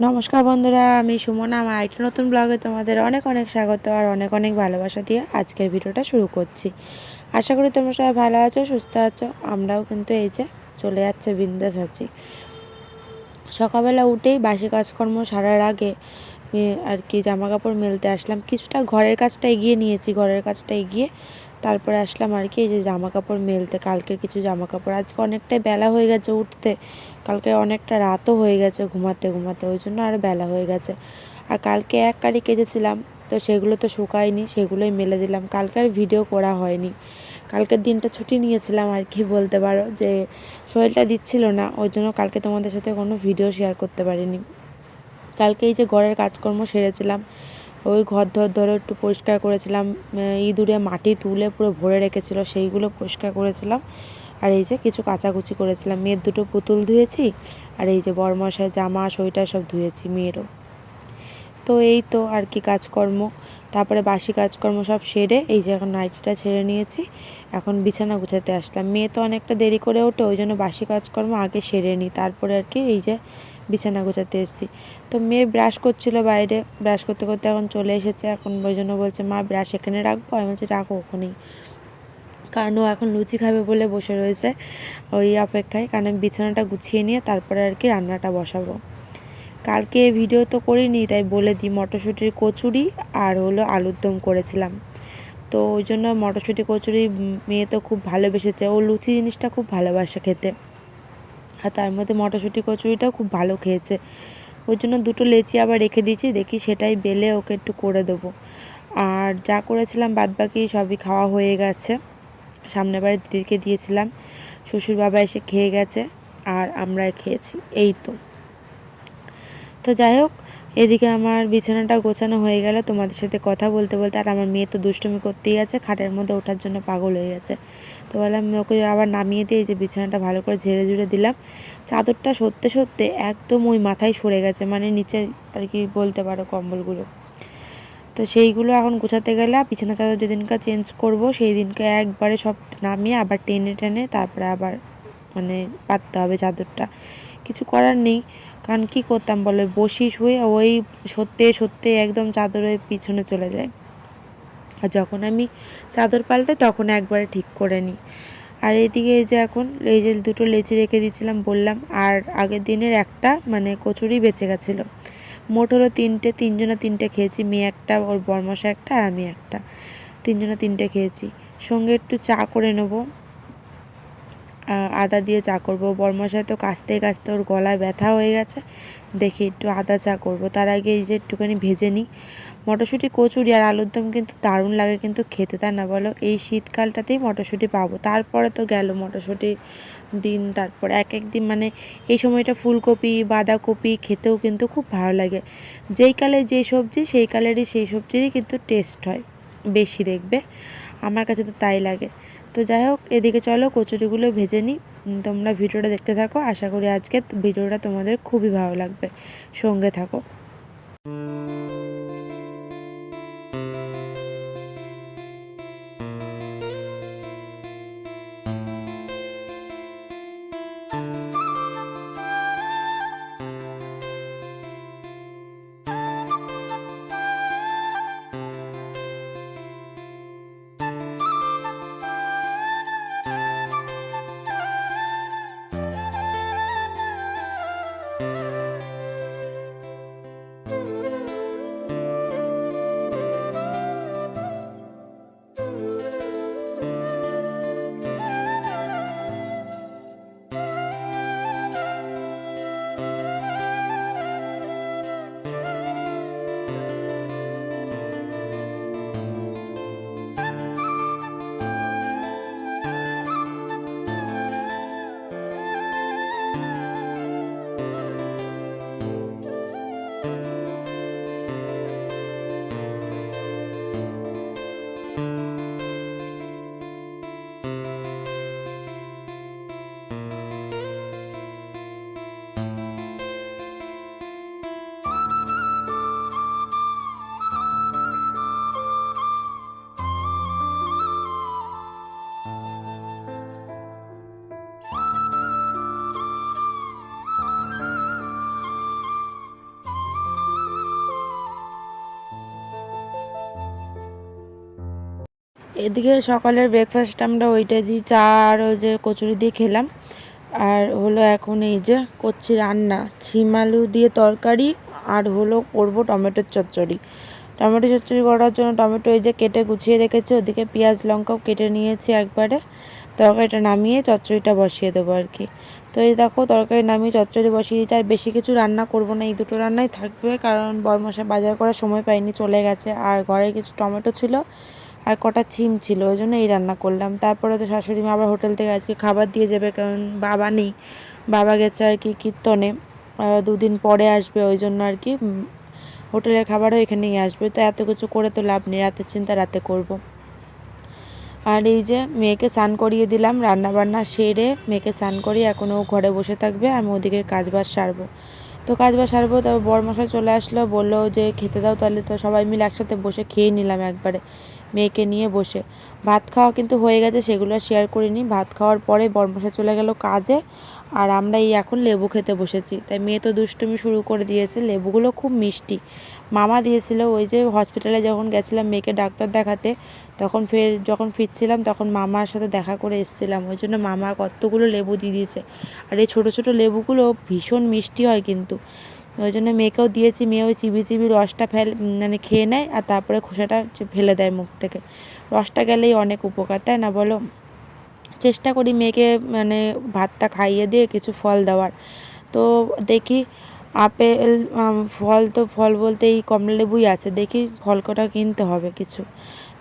নমস্কার বন্ধুরা, আমি সুমনা। আমার একটা নতুন ব্লগে তোমাদের অনেক অনেক স্বাগত আর অনেক অনেক ভালোবাসা দিয়ে আজকের ভিডিওটা শুরু করছি। আশা করি তোমরা সবাই ভালো আছো, সুস্থ আছো। আমরাও কিন্তু এই যে চলে যাচ্ছে, বিন্দাস আছি। সকালবেলা উঠেই বাসি কাজকর্ম সারার আগে আর কি জামা কাপড় মেলতে আসলাম। কিছুটা ঘরের কাজটা এগিয়ে নিয়েছি, ঘরের কাজটা এগিয়ে তারপরে আসলাম আর কি এই যে জামা কাপড় মেলতে। কালকের কিছু জামা কাপড়, আজকে অনেকটাই বেলা হয়ে গেছে উঠতে, কালকে অনেকটা রাতও হয়ে গেছে ঘুমাতে ঘুমাতে, ওই জন্য আরও বেলা হয়ে গেছে। আর কালকে এক কারি কেচেছিলাম, তো সেগুলো তো শুকায়নি, সেগুলোই মেলে দিলাম। কালকে আর ভিডিও করা হয়নি, কালকের দিনটা ছুটি নিয়েছিলাম আর কি বলতে পারো, যে শরীরটা দিচ্ছিল না, ওই জন্য কালকে তোমাদের সাথে কোনো ভিডিও শেয়ার করতে পারিনি। কালকে এই যে ঘরের কাজকর্ম সেরেছিলাম, ওই ঘর ধরো একটু পরিষ্কার করেছিলাম, ইঁদুরে মাটি তুলে পুরো ভরে রেখেছিল, সেইগুলো পরিষ্কার করেছিলাম। আর এই যে কিছু কাচাকুচি করেছিলাম, মেয়ের দুটো পুতুল ধুয়েছি, আর এই যে বড়মশাই জামা সোয়েটার সব ধুয়েছি মেয়েরও। তো এই তো আর কি কাজকর্ম, তারপরে বাসি কাজকর্ম সব সেরে এই যে এখন নাইটিটা ছেড়ে নিয়েছি, এখন বিছানা গুছাতে আসলাম। মেয়ে তো অনেকটা দেরি করে ওঠে, ওই জন্য বাসি কাজকর্ম আগে সেরে নিই, তারপরে আর কি এই যে বিছানা গোছাতে এসেছি। তো মেয়ে ব্রাশ করছিল বাইরে, ব্রাশ করতে করতে এখন চলে এসেছে, এখন ওই জন্য বলছে মা ব্রাশ এখানে রাখবো, আমি বলছি রাখো ওখানেই, কারণ ও এখন লুচি খাবে বলে বসে রয়েছে ওই অপেক্ষায়। কারণ আমি বিছানাটা গুছিয়ে নিয়ে তারপরে আর কি রান্নাটা বসাবো। কালকে ভিডিও তো করিনি, তাই বলে দিই, মটরশুঁটির কচুরি আর হলো আলুর দম করেছিলাম। তো ওই জন্য মটরশুঁটি কচুরি মেয়ে তো খুব ভালোবেসেছে, ও লুচি জিনিসটা খুব ভালোবাসে খেতে, আর তার মধ্যে মটরশুঁটি কচুরিটাও খুব ভালো খেয়েছে। ওই জন্য দুটো লেচি আবার রেখে দিয়েছি, দেখি সেটাই বেলে ওকে একটু করে দেবো। আর যা করেছিলাম বাদবাকি সবই খাওয়া হয়ে গেছে। সামনের বাড়ির দিদিকে দিয়েছিলাম, শ্বশুর বাবা এসে খেয়ে গেছে, আর আমরা খেয়েছি, এই তো। তো যাই হোক, এদিকে আমার বিছানাটা গোছানো হয়ে গেল তোমাদের সাথে কথা বলতে বলতে। আর আমার মেয়ে তো দুষ্টুমি করতেই আছে, খাটের মধ্যে ওঠার জন্য পাগল হয়ে গেছে। তো বললাম ওকে আবার নামিয়ে দিয়ে যে বিছানাটা ভালো করে ঝেড়ে ঝুড়ে দিলাম। চাদরটা সরতে সরতে একদম ওই মাথায় সরে গেছে, মানে নিচে আর কি বলতে পারো কম্বলগুলো। তো সেইগুলো এখন গোছাতে গেলে, বিছানা চাদর যেদিনকে চেঞ্জ করব সেই দিনকে একবারে সব নামিয়ে আবার টেনে টেনে তারপরে আবার মানে পাততে হবে চাদরটা। কিছু করার নেই, কারণ কী করতাম বলো, বসি শুয়ে ওই সত্যি সত্যি একদম চাদরের পিছনে চলে যায়। আর যখন আমি চাদর পাল্টে তখন একবারে ঠিক করে নিই। আর এদিকে এই যে এখন এই যে দুটো লেচি রেখে দিয়েছিলাম বললাম, আর আগের দিনের একটা মানে কচুরি বেঁচে গেছিলো। মোট হলো তিনটে, তিনজনে তিনটে খেয়েছি, মেয়ে একটা, ওর বরমশা একটা, আর আমি একটা, তিনজনে তিনটে খেয়েছি। সঙ্গে একটু চা করে নেবো, আদা দিয়ে চা করবো। বরমশাই তো কাশতে কাশতে ওর গলায় ব্যথা হয়ে গেছে, দেখি একটু আদা চা করব। তার আগে এই যে একটুখানি ভেজে নিই মটরশুঁটি কচুরি আর আলুর দম, কিন্তু দারুণ লাগে কিন্তু খেতে, তা না বলো? এই শীতকালটাতেই মটরশুঁটি পাবো, তারপরে তো গেল মটরশুঁটি দিন, তারপর এক এক দিন মানে এই সময়টা ফুলকপি বাঁধাকপি খেতেও কিন্তু খুব ভালো লাগে। যেই কালে যে সবজি সেই কালেরই সেই সবজিরই কিন্তু টেস্ট হয় বেশি, দেখবে, আমার কাছে তো তাই লাগে। তো যাই হোক, এদিকে চলো কচুরিগুলো ভেজে নিই, তোমরা ভিডিওটা দেখতে থাকো। আশা করি আজকে ভিডিওটা তোমাদের খুবই ভালো লাগবে, সঙ্গে থাকো। এদিকে সকালের ব্রেকফাস্ট আমরা ওইটা দিয়ে চা আর ওই যে কচুরি দিয়ে খেলাম। আর হলো এখন এই যে করছি রান্না, ছিম আলু দিয়ে তরকারি আর হলো করবো টমেটোর চচ্চড়ি। টমেটো চচ্চড়ি করার জন্য টমেটো এই যে কেটে গুছিয়ে রেখেছি, ওদিকে পেঁয়াজ লঙ্কাও কেটে নিয়েছি একবারে। তরকারিটা নামিয়ে চচ্চড়িটা বসিয়ে দেবো আর কি। তো এই দেখো তরকারি নামিয়ে চচ্চড়ি বসিয়ে দিতে, আর বেশি কিছু রান্না করব না, এই দুটো রান্নাই থাকবে, কারণ বরমশাই বাজার করার সময় পাইনি, চলে গেছে। আর ঘরে কিছু টমেটো ছিল আর কটা ছিম ছিল, ওই জন্য এই রান্না করলাম। তারপরে তো শাশুড়ি মা আবার হোটেল থেকে আজকে খাবার দিয়ে যাবে, কারণ বাবা নেই, বাবা গেছে আর কি কীর্তনে, 2 দিন পরে আসবে, ওই জন্য আর কি হোটেলের খাবারও এখানেই আসবে। তো এত কিছু করে তো লাভ নেই, রাতের চিন্তা রাতে করব। আর এই যে মেয়েকে স্নান করিয়ে দিলাম, রান্না বান্না সেরে মেয়েকে স্নান করিয়ে এখন ও ঘরে বসে থাকবে, আমি ওদিকে কাজবাজ সারবো। তো কাজবাজ সারবো, তারপর বরমশাই চলে আসলো, বললো যে খেতে দাও, তাহলে তো সবাই মিলে একসাথে বসে খেয়ে নিলাম একবারে, মেয়েকে নিয়ে বসে। ভাত খাওয়া কিন্তু হয়ে গেছে, সেগুলো শেয়ার করিনি। ভাত খাওয়ার পরে বরমশাই চলে গেল কাজে, আর আমরা এই এখন লেবু খেতে বসেছি। তাই মেয়ে তো দুষ্টুমি শুরু করে দিয়েছে, লেবুগুলো খুব মিষ্টি, মামা দিয়েছিল। ওই যে হসপিটালে যখন গেছিলাম মেয়েকে ডাক্তার দেখাতে, তখন যখন ফিরছিলাম তখন মামার সাথে দেখা করে এসেছিলাম, ওই জন্য মামা কতগুলো লেবু দিয়ে দিয়েছে। আর এই ছোটো ছোটো লেবুগুলো ভীষণ মিষ্টি হয় কিন্তু, ওই জন্য মেয়েকেও দিয়েছি। মেয়ে ওই চিবি চিবি রসটা মানে খেয়ে নেয়, আর তারপরে খোসাটা ফেলে দেয় মুখ থেকে। রসটা গেলেই অনেক উপকার, তাই না বলো? চেষ্টা করি মেয়েকে মানে ভাতটা খাইয়ে দিয়ে কিছু ফল দেওয়ার। তো দেখি আপেল, ফল বলতে এই কমলালেবুই আছে, দেখি ফল কটা কিনতে হবে কিছু।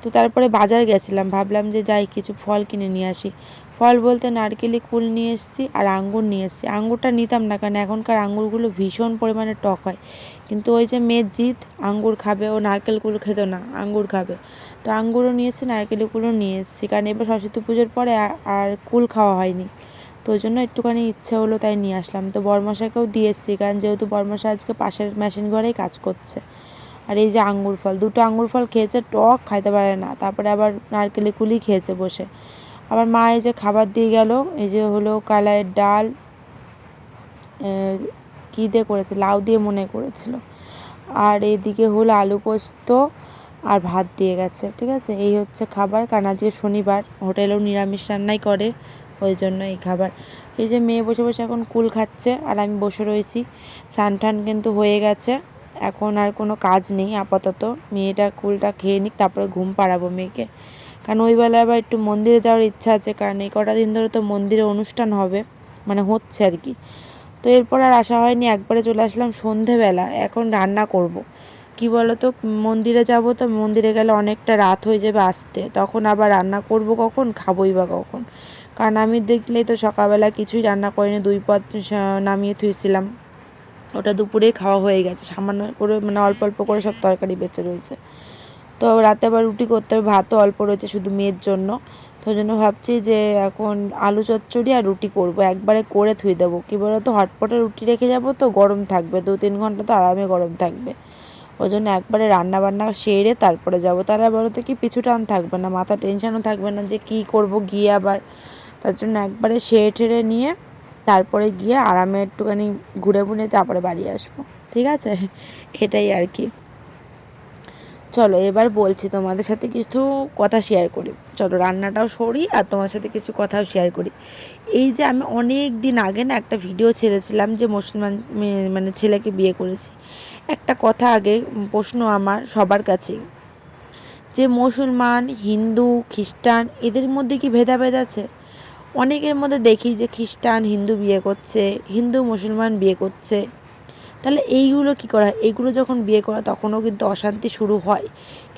তো তারপরে বাজার গেছিলাম, ভাবলাম যে যাই কিছু ফল কিনে নিয়ে আসি। ফল বলতে নারকেলি কুল নিয়ে এসেছি আর আঙ্গুর নিয়ে এসেছি। আঙ্গুরটা নিতাম না, কারণ এখনকার আঙ্গুরগুলো ভীষণ পরিমাণে টক হয়, কিন্তু ওই যে মেয়ের জিদ, আঙ্গুর খাবে, ও নারকেল কুল খেত না, আঙ্গুর খাবে। তো আঙ্গুরও নিয়ে এসেছি, নারকেলি কুলও নিয়ে এসেছি, কারণ এবার সরস্বতী পুজোর পরে আর কুল খাওয়া হয়নি, তো ওই জন্য একটুখানি ইচ্ছে হলো তাই নিয়ে আসলাম। তো বরমশাইকেও দিয়ে এসেছি, কারণ যেহেতু বরমশাই আজকে পাশের মেশিন ঘরেই কাজ করছে। আর এই যে আঙ্গুর ফল, 2টো আঙ্গুর ফল খেয়েছে, টক খাইতে পারে না, তারপরে আবার নারকেলি কুলি খেয়েছে বসে। আবার মা এই যে খাবার দিয়ে গেল, এই যে হলো কালারের ডাল, কী দিয়ে করেছে, লাউ দিয়ে মনে করেছিল, আর এদিকে হলো আলু পোস্ত আর ভাত দিয়ে গেছে। ঠিক আছে, এই হচ্ছে খাবার, কারণ আজকে শনিবার, হোটেলেও নিরামিষ রান্নাই করে, ওই জন্য এই খাবার। এই যে মেয়ে বসে বসে এখন কুল খাচ্ছে, আর আমি বসে রয়েছি। স্নান টান কিন্তু হয়ে গেছে, এখন আর কোনো কাজ নেই আপাতত, মেয়েটা কুলটা খেয়ে নিক, তারপরে ঘুম পাড়াবো মেয়েকে, কারণ ওই বেলায় আবার একটু মন্দিরে যাওয়ার ইচ্ছা আছে, কারণ এই কটা দিন ধরে তো মন্দিরে অনুষ্ঠান হবে, মানে হচ্ছে আর কি। তো এরপর আর আসা হয়নি, একবারে চলে আসলাম সন্ধেবেলা। এখন রান্না করব। কি বলো তো, মন্দিরে যাব, তো মন্দিরে গেলে অনেকটা রাত হয়ে যাবে আসতে, তখন আবার রান্না করব কখন, খাবোই বা কখন? কারণ আমি দেখলেই তো সকালবেলা কিছুই রান্না করিনি, 2 পদ নামিয়ে থুয়েছিলাম, ওটা দুপুরেই খাওয়া হয়ে গেছে, সামান্য করে মানে অল্প অল্প করে সব তরকারি বেঁচে রয়েছে। তো রাতে আবার রুটি করতে হবে, ভাতও অল্প রয়েছে শুধু মেয়ের জন্য। তো ওই জন্য ভাবছি যে এখন আলু চচ্চড়ি আর রুটি করব, একবারে করে ধুয়ে দেবো। কী বলো তো, হটপটে রুটি রেখে যাবো তো গরম থাকবে, 2-3 ঘন্টা তো আরামে গরম থাকবে, ওই জন্য একবারে রান্না বান্না সেরে তারপরে যাব। তাহলে বলো তো কি পিছু টান থাকবে না, মাথা টেনশনও থাকবে না যে কী করব গিয়ে আবার। তার জন্য একবারে সেরে ঠেরে নিয়ে তারপরে গিয়ে আরামে একটুখানি ঘুরে ঘুরে তারপরে বাড়ি আসবো। ঠিক আছে, এটাই আর কি। চলো এবার বলছি তোমাদের সাথে কিছু কথা শেয়ার করি, চলো রান্নাটাও সরি আর তোমার সাথে কিছু কথাও শেয়ার করি। এই যে আমি অনেক দিন আগে না একটা ভিডিও ছেড়েছিলাম যে মুসলমান মানে ছেলেকে বিয়ে করেছি। একটা কথা আগে প্রশ্ন আমার সবার কাছেই, যে মুসলমান, হিন্দু, খ্রিস্টান এদের মধ্যে কি ভেদাভেদ আছে? অনেকের মধ্যে দেখি যে খ্রিস্টান হিন্দু বিয়ে করছে, হিন্দু মুসলমান বিয়ে করছে, তাহলে এইগুলো কী করা হয়? এইগুলো যখন বিয়ে করা তখনও কিন্তু অশান্তি শুরু হয়।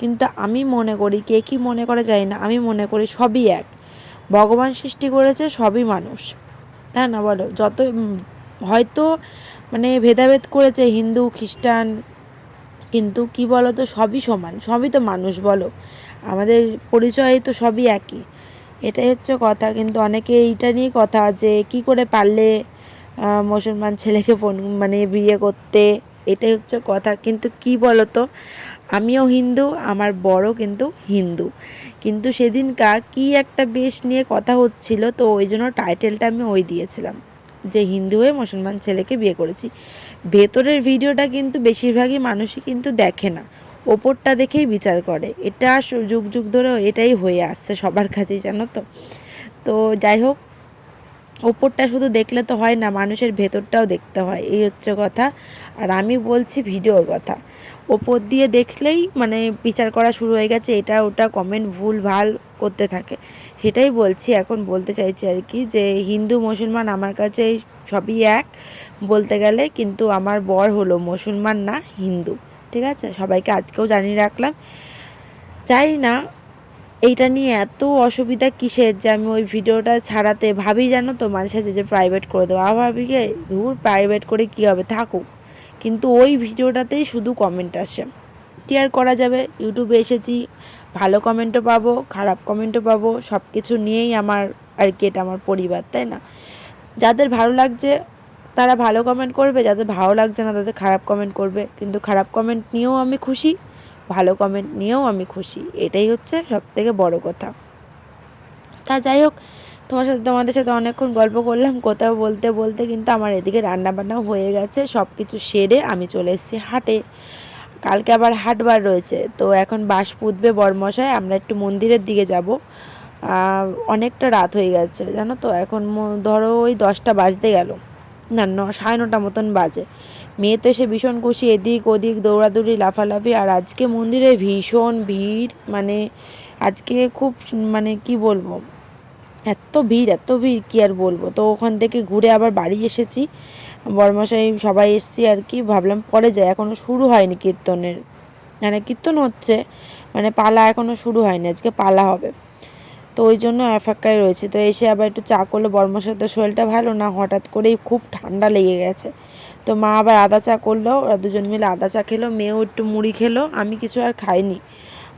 কিন্তু আমি মনে করি, কে কী মনে করে জানি না, আমি মনে করি সবই এক, ভগবান সৃষ্টি করেছে, সবই মানুষ, তাই না বলো? যত হয়তো মানে ভেদাভেদ করেছে হিন্দু খ্রিস্টান, কিন্তু কি বলো তো, সবই সমান, সবই তো মানুষ বলো, আমাদের পরিচয় তো সবই একই, এটাই হচ্ছে কথা। কিন্তু অনেকে এইটা নিয়ে কথা, যে কি করে পারলে মুসলমান ছেলেকে মানে বিয়ে করতে, এটাই হচ্ছে কথা। কিন্তু কি বলো তো, আমিও হিন্দু, আমার বড় কিন্তু হিন্দু, কিন্তু সেদিনকার কি একটা বেশ নিয়ে কথা হচ্ছিল, তো ওই জন্য টাইটেলটা আমি ওই দিয়েছিলাম যে হিন্দু হয়ে মুসলমান ছেলেকে বিয়ে করেছি। ভেতরের ভিডিওটা কিন্তু বেশিরভাগই মানুষই কিন্তু দেখে না, ওপরটা দেখেই বিচার করে। এটা যুগ যুগ ধরে এটাই হয়ে আসছে সবার কাছেই, জানো তো। তো যাই হোক, ওপরটা শুধু দেখলে তো হয় না, মানুষের ভেতরটাও দেখতে হয়, এই হচ্ছে কথা। আর আমি বলছি ভিডিওর কথা, ওপর দিয়ে দেখলেই মানে বিচার করা শুরু হয়ে গেছে, এটা ওটা কমেন্ট ভুল ভাল করতে থাকে। সেটাই বলছি, এখন বলতে চাইছি আর কি, যে হিন্দু মুসলমান আমার কাছে সবই এক বলতে গেলে, কিন্তু আমার বর হলো মুসলমান না হিন্দু, ঠিক আছে? সবাইকে আজকেও জানিয়ে রাখলাম। জানি না এইটা নিয়ে এত অসুবিধা কিসের যে আমি ওই ভিডিওটা ছাড়াতে ভাবি, জানো তো, মাঝে সাঝে যে প্রাইভেট করে দেবো। আবার ভাবি গে ধুর, প্রাইভেট করে কী হবে, থাকুক। কিন্তু ওই ভিডিওটাতেই শুধু কমেন্ট আসে। কী আর করা যাবে, ইউটিউবে এসেছি, ভালো কমেন্টও পাবো, খারাপ কমেন্টও পাবো, সব কিছু নিয়েই আমার আর কি, এটা আমার পরিবার, তাই না? যাদের ভালো লাগছে তারা ভালো কমেন্ট করবে, যাদের ভালো লাগছে না তাদের খারাপ কমেন্ট করবে, কিন্তু খারাপ কমেন্ট নিয়েও আমি খুশি, ভালো কমেন্ট নিয়েও আমি খুশি, এটাই হচ্ছে সবথেকে বড় কথা। তা যাই হোক, তোমাদের সাথে অনেকক্ষণ গল্প করলাম, কোথাও বলতে বলতে কিন্তু আমার এদিকে রান্নাবান্নাও হয়ে গেছে, সব কিছু সেরে আমি চলে এসেছি হাটে। কালকে আবার হাটবার রয়েছে, তো এখন বাঁশ পুঁতবে বরমশাই, আমরা একটু মন্দিরের দিকে যাব। অনেকটা রাত হয়ে গেছে, জানো তো, এখন ধরো ওই 10টা বাজতে গেল, না 9:30 মতন বাজে। মেয়ে তো এসে ভীষণ খুশি, এদিক ওদিক দৌড়াদৌড়ি লাফালাফি। আর আজকে মন্দিরে ভীষণ ভিড়, মানে আজকে খুব, মানে কি বলবো, এত ভিড় এত ভিড় কী আর বলবো। তো ওখান থেকে ঘুরে আবার বাড়ি এসেছি, বরমশাই সবাই এসেছি আর কি, ভাবলাম পরে যাই, এখনও শুরু হয়নি কীর্তনের, মানে কীর্তন হচ্ছে, মানে পালা এখনও শুরু হয়নি, আজকে পালা হবে। তো ওই জন্য অপেক্ষায় রয়েছে। তো এসে আবার একটু চা করলো, বরমশাই তো শরীরটা ভালো না, হঠাৎ করেই খুব ঠান্ডা লেগে গেছে। তো মা আবার আদা চা করলো, ওরা দুজন মিলে আদা চা খেলো, মেয়েও একটু মুড়ি খেলো, আমি কিছু আর খাইনি।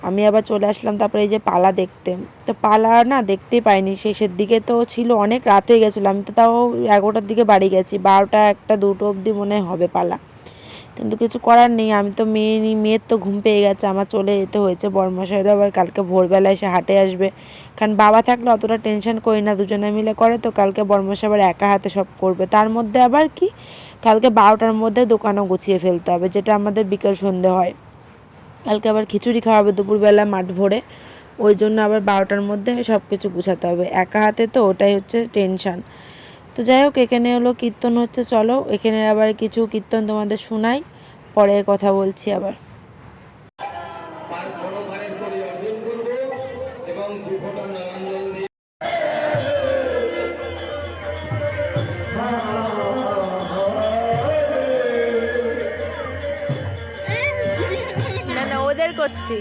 আমি আবার চলে আসলাম তারপরে এই যে পালা দেখতে। তো পালা না দেখতেই পাইনি, শেষের দিকে তো ছিল, অনেক রাত হয়ে গেছিলো, আমি তো তাও 11টার দিকে বাড়ি গেছি, 12টা 1টা 2টো অবধি মনে হবে পালা। কিন্তু কিছু করার নেই, আমি তো মেয়ের তো ঘুম পেয়ে গেছে, আমার চলে যেতে হয়েছে। বরমশাইরা আবার কালকে ভোরবেলা এসে হাটে আসবে, কারণ বাবা থাকলে অতটা টেনশন করি না, দুজনে মিলে করে। তো কালকে বরমশাই আবার একা হাতে সব করবে, তার মধ্যে আবার কি, কালকে 12টার মধ্যে দোকানও গুছিয়ে ফেলতে হবে, যেটা আমাদের বিকেল সন্ধে হয়। কালকে আবার খিচুড়ি খাওয়াবে দুপুরবেলা মাঠ ভরে, ওই জন্য আবার 12টার মধ্যে সব কিছু গুছাতে হবে, একা হাতে তো ওটাই হচ্ছে টেনশান। তো যাই হোক, এখানে হলো কীর্তন হচ্ছে, চলো এখানে আবার কিছু কীর্তন তোমাদের শোনাই, পরে কথা বলছি আবার। না না, ওদের করছি।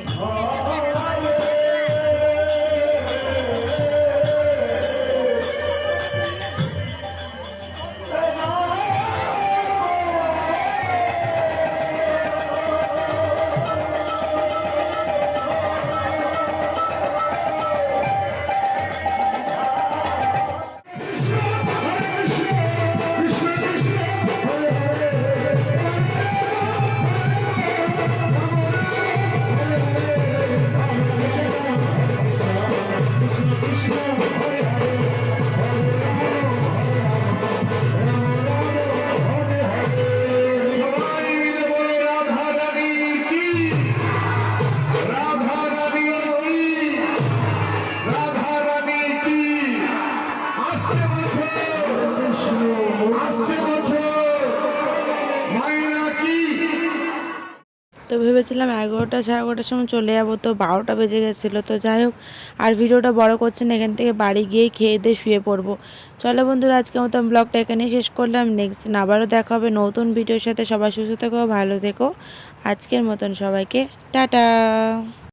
তো ভেবেছিলাম 11টা 11:30 সময় চলে যাবো, তো 12টা বেজে গেছিলো। তো যাই হোক, আর ভিডিওটা বড় করছি না, এখান থেকে বাড়ি গিয়েই খেয়ে দিয়ে শুয়ে পড়বো। চলো বন্ধুরা, আজকের মতন ব্লগটা এখানেই শেষ করলাম, নেক্সট দিন আবারও দেখা হবে নতুন ভিডিওর সাথে। সবাই সুস্থ থেকো, ভালো থেকো, আজকের মতন সবাইকে টাটা।